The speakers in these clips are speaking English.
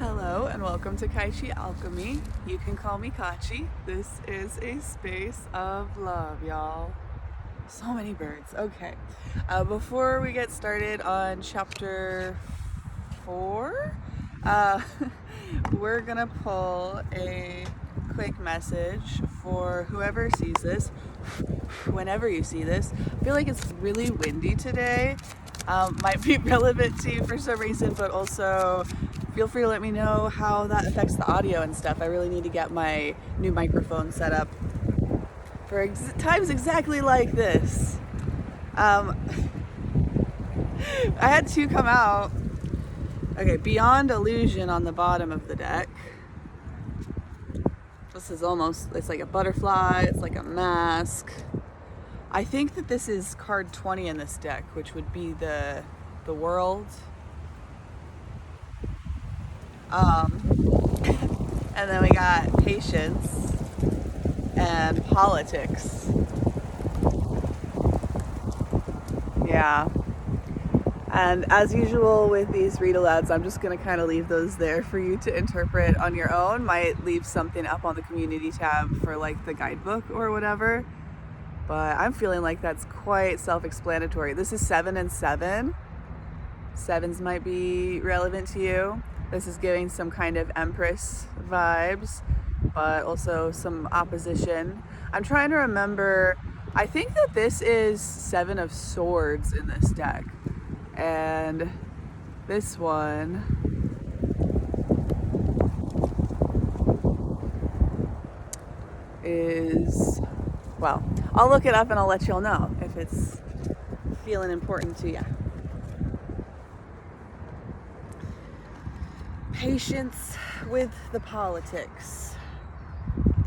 Hello and welcome to Kai Chi Alchemy. You can call me Katchi. This is a space of love, y'all. So many birds. Okay. Before we get started on chapter 4, we're gonna pull a quick message for whoever sees this, whenever you see this. I feel like it's really windy today. Might be relevant to you for some reason, but also feel free to let me know how that affects the audio and stuff. I really need to get my new microphone set up for times exactly like this. I had two come out. Okay, Beyond Illusion on the bottom of the deck. This is it's like a butterfly, it's like a mask. I think that this is card 20 in this deck, which would be the world. And then we got patience and politics. Yeah. And as usual with these read-alouds, I'm just going to kind of leave those there for you to interpret on your own. Might leave something up on the community tab for like the guidebook or whatever. But I'm feeling like that's quite self-explanatory. This is 7 and 7. Sevens might be relevant to you. This is giving some kind of Empress vibes, but also some opposition. I'm trying to remember, I think that this is 7 of Swords in this deck. And this one is, well, I'll look it up and I'll let y'all know if it's feeling important to you. Patience with the politics.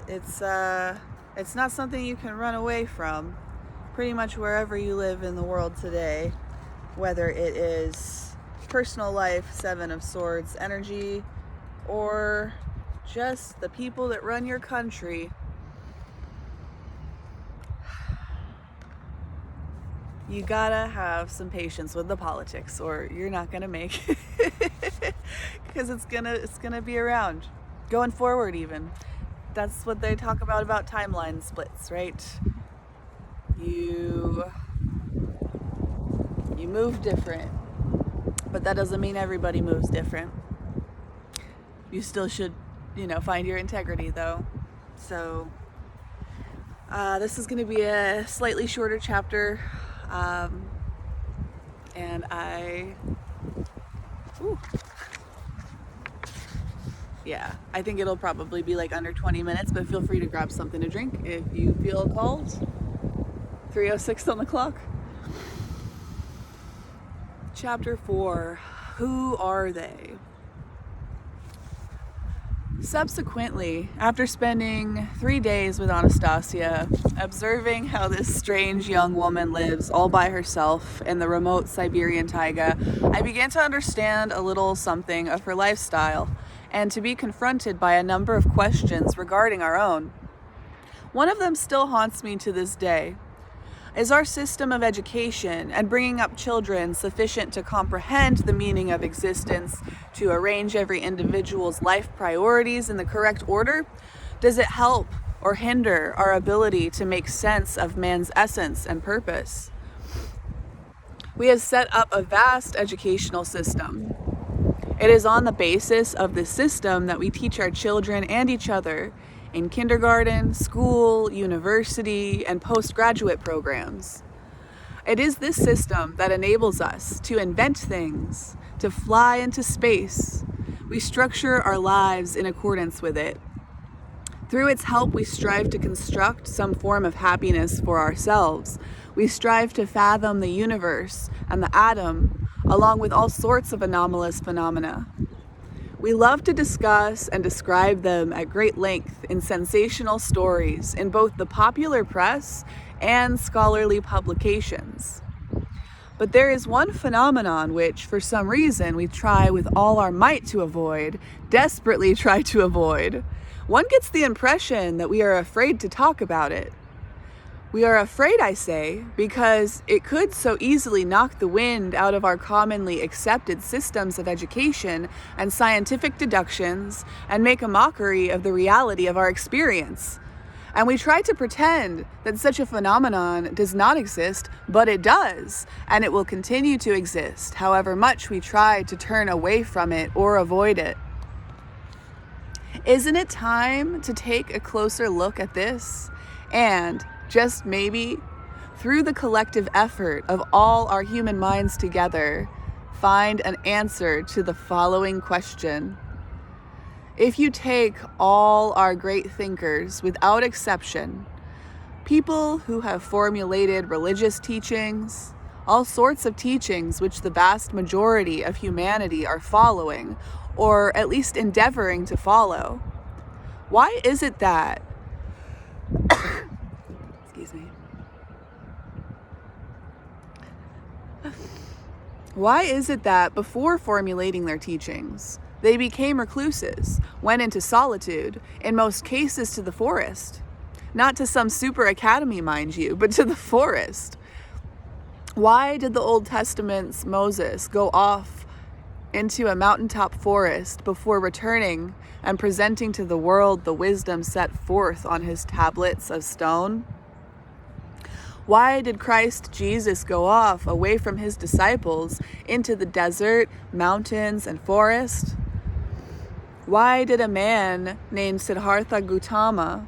It's not something you can run away from. Pretty much wherever you live in the world today, whether it is personal life, 7 of Swords energy, or just the people that run your country. You gotta have some patience with the politics or you're not gonna make it. Because it's gonna be around going forward. Even that's what they talk about timeline splits, right? You move different, but that doesn't mean everybody moves different. You still should, find your integrity though. So this is gonna be a slightly shorter chapter. And I think it'll probably be like under 20 minutes, but feel free to grab something to drink if you feel called. 3:06 on the clock. Chapter 4, who are they? Subsequently, after spending 3 days with Anastasia, observing how this strange young woman lives all by herself in the remote Siberian taiga, I began to understand a little something of her lifestyle and to be confronted by a number of questions regarding our own. One of them still haunts me to this day. Is our system of education and bringing up children sufficient to comprehend the meaning of existence, to arrange every individual's life priorities in the correct order? Does it help or hinder our ability to make sense of man's essence and purpose? We have set up a vast educational system. It is on the basis of this system that we teach our children and each other in kindergarten, school, university, and postgraduate programs. It is this system that enables us to invent things, to fly into space. We structure our lives in accordance with it. Through its help, we strive to construct some form of happiness for ourselves. We strive to fathom the universe and the atom, along with all sorts of anomalous phenomena. We love to discuss and describe them at great length in sensational stories in both the popular press and scholarly publications. But there is one phenomenon which, for some reason, we try with all our might to avoid, desperately try to avoid. One gets the impression that we are afraid to talk about it. We are afraid, I say, because it could so easily knock the wind out of our commonly accepted systems of education and scientific deductions and make a mockery of the reality of our experience. And we try to pretend that such a phenomenon does not exist, but it does, and it will continue to exist, however much we try to turn away from it or avoid it. Isn't it time to take a closer look at this and, just maybe, through the collective effort of all our human minds together, find an answer to the following question? If you take all our great thinkers without exception, people who have formulated religious teachings, all sorts of teachings which the vast majority of humanity are following, or at least endeavoring to follow, why is it that Why is it that before formulating their teachings, they became recluses, went into solitude, in most cases to the forest? Not to some super academy, mind you, but to the forest. Why did the Old Testament's Moses go off into a mountaintop forest before returning and presenting to the world the wisdom set forth on his tablets of stone? Why did Christ Jesus go off away from his disciples into the desert, mountains, and forest? Why did a man named Siddhartha Gautama,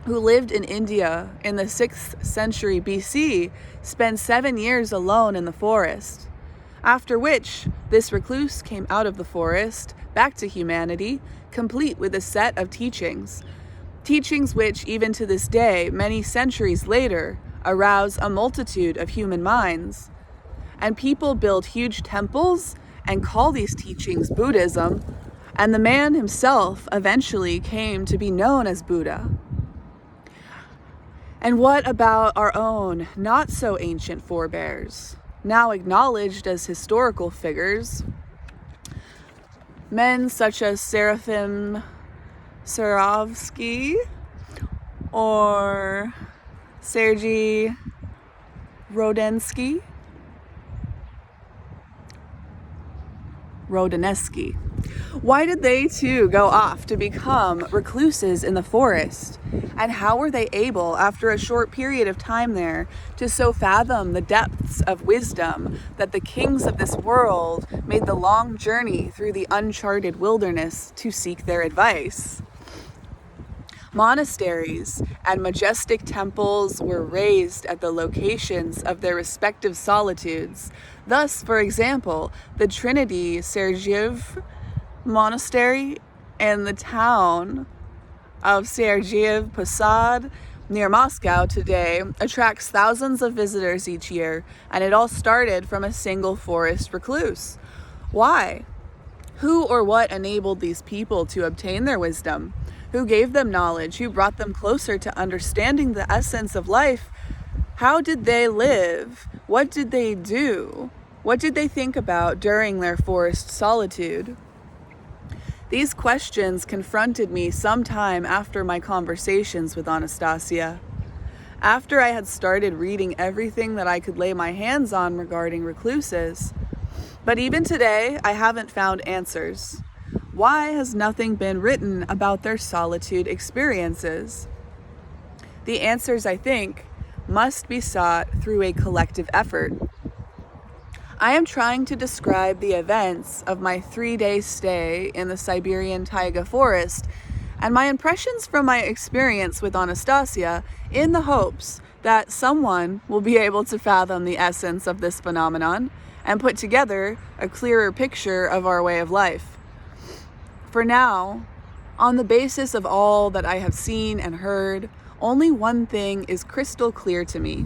who lived in India in the 6th century BC, spend 7 years alone in the forest? After which, this recluse came out of the forest, back to humanity, complete with a set of teachings. Teachings which, even to this day, many centuries later, arouse a multitude of human minds. And people build huge temples and call these teachings Buddhism, and the man himself eventually came to be known as Buddha. And what about our own not so ancient forebears, now acknowledged as historical figures? Men such as Seraphim Sarovsky or Sergei Rodenesky. Why did they too go off to become recluses in the forest? And how were they able, after a short period of time there, to so fathom the depths of wisdom that the kings of this world made the long journey through the uncharted wilderness to seek their advice? Monasteries and majestic temples were raised at the locations of their respective solitudes. Thus, for example, the Trinity Sergiev Monastery in the town of Sergiev Posad near Moscow today attracts thousands of visitors each year, and it all started from a single forest recluse. Why? Who or what enabled these people to obtain their wisdom? Who gave them knowledge? Who brought them closer to understanding the essence of life? How did they live? What did they do? What did they think about during their forest solitude? These questions confronted me sometime after my conversations with Anastasia. After I had started reading everything that I could lay my hands on regarding recluses. But even today, I haven't found answers. Why has nothing been written about their solitude experiences? The answers, I think, must be sought through a collective effort. I am trying to describe the events of my 3-day stay in the Siberian taiga forest and my impressions from my experience with Anastasia in the hopes that someone will be able to fathom the essence of this phenomenon and put together a clearer picture of our way of life. For now, on the basis of all that I have seen and heard, only one thing is crystal clear to me.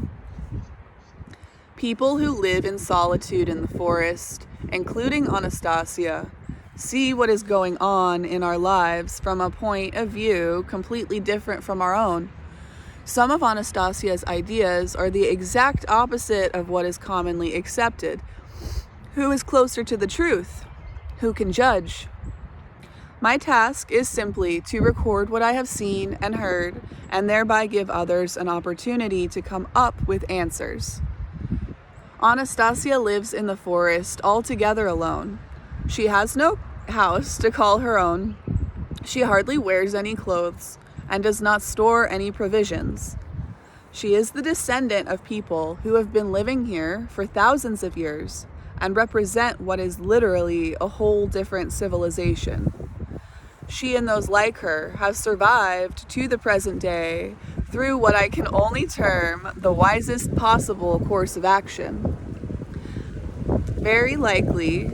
People who live in solitude in the forest, including Anastasia, see what is going on in our lives from a point of view completely different from our own. Some of Anastasia's ideas are the exact opposite of what is commonly accepted. Who is closer to the truth? Who can judge? My task is simply to record what I have seen and heard, and thereby give others an opportunity to come up with answers. Anastasia lives in the forest altogether alone. She has no house to call her own. She hardly wears any clothes and does not store any provisions. She is the descendant of people who have been living here for thousands of years and represent what is literally a whole different civilization. She and those like her have survived to the present day through what I can only term the wisest possible course of action. Very likely,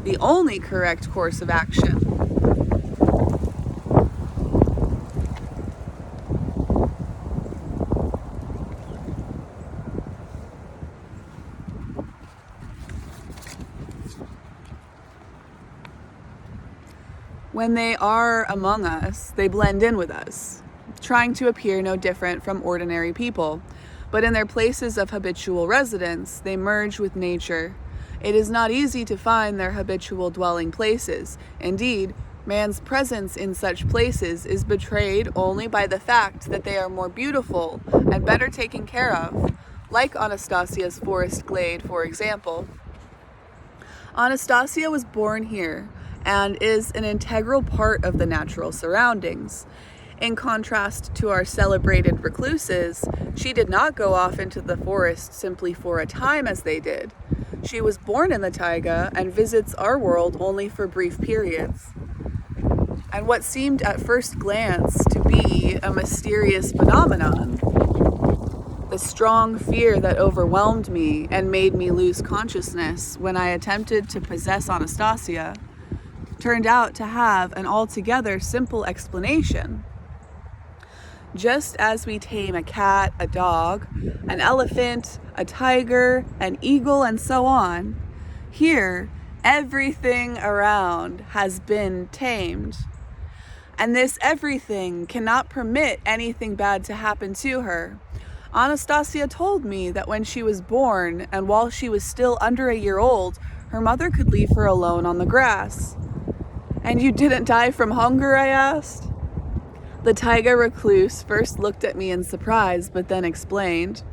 the only correct course of action. When they are among us, they blend in with us, trying to appear no different from ordinary people. But in their places of habitual residence, they merge with nature. It is not easy to find their habitual dwelling places. Indeed, man's presence in such places is betrayed only by the fact that they are more beautiful and better taken care of, like Anastasia's forest glade, for example. Anastasia was born here and is an integral part of the natural surroundings. In contrast to our celebrated recluses, she did not go off into the forest simply for a time as they did. She was born in the taiga and visits our world only for brief periods. And what seemed at first glance to be a mysterious phenomenon, the strong fear that overwhelmed me and made me lose consciousness when I attempted to possess Anastasia, turned out to have an altogether simple explanation. Just as we tame a cat, a dog, an elephant, a tiger, an eagle, and so on, here, everything around has been tamed. And this everything cannot permit anything bad to happen to her. Anastasia told me that when she was born, and while she was still under a year old, her mother could leave her alone on the grass. "And you didn't die from hunger?" I asked. The taiga recluse first looked at me in surprise, but then explained.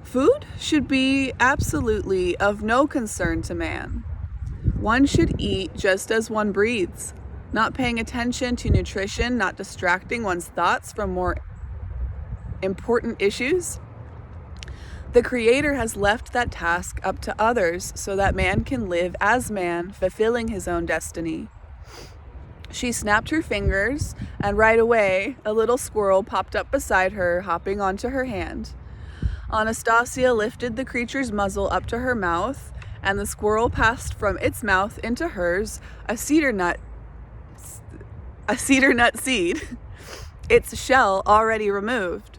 Food should be absolutely of no concern to man. One should eat just as one breathes, not paying attention to nutrition, not distracting one's thoughts from more important issues. The Creator has left that task up to others so that man can live as man, fulfilling his own destiny. She snapped her fingers, and right away, a little squirrel popped up beside her, hopping onto her hand. Anastasia lifted the creature's muzzle up to her mouth, and the squirrel passed from its mouth into hers a cedar nut seed, its shell already removed.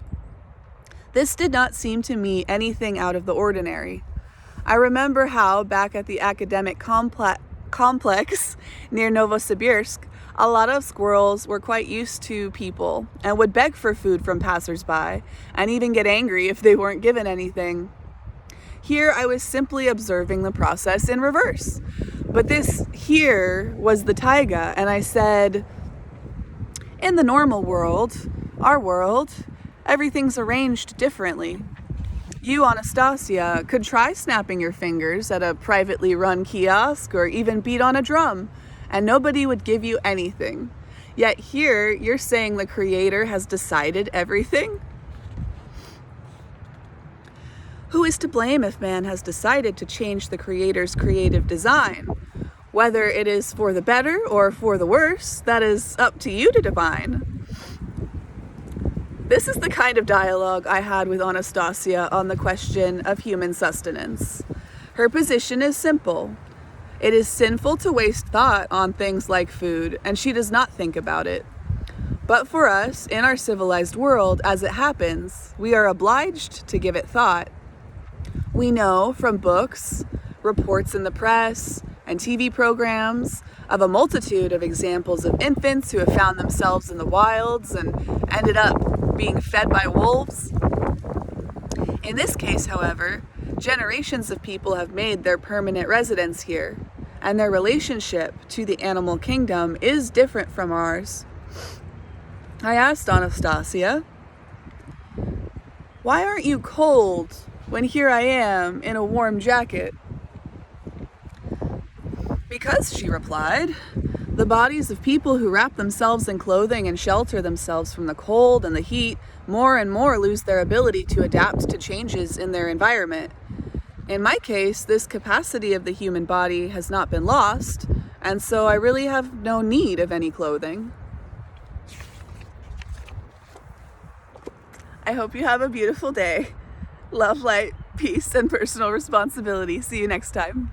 This did not seem to me anything out of the ordinary. I remember how, back at the academic complex near Novosibirsk, a lot of squirrels were quite used to people and would beg for food from passersby and even get angry if they weren't given anything. Here I was simply observing the process in reverse. But this here was the taiga, and I said, in the normal world, our world, everything's arranged differently. You, Anastasia, could try snapping your fingers at a privately run kiosk or even beat on a drum, and nobody would give you anything. Yet here, you're saying the Creator has decided everything? Who is to blame if man has decided to change the Creator's creative design? Whether it is for the better or for the worse, that is up to you to divine. This is the kind of dialogue I had with Anastasia on the question of human sustenance. Her position is simple. It is sinful to waste thought on things like food, and she does not think about it. But for us, in our civilized world, as it happens, we are obliged to give it thought. We know from books, reports in the press, and TV programs of a multitude of examples of infants who have found themselves in the wilds and ended up being fed by wolves. In this case, however, generations of people have made their permanent residence here. and their relationship to the animal kingdom is different from ours. I asked Anastasia, why aren't you cold when here I am in a warm jacket? Because, she replied, the bodies of people who wrap themselves in clothing and shelter themselves from the cold and the heat more and more lose their ability to adapt to changes in their environment. In my case, this capacity of the human body has not been lost, and so I really have no need of any clothing. I hope you have a beautiful day. Love, light, peace, and personal responsibility. See you next time.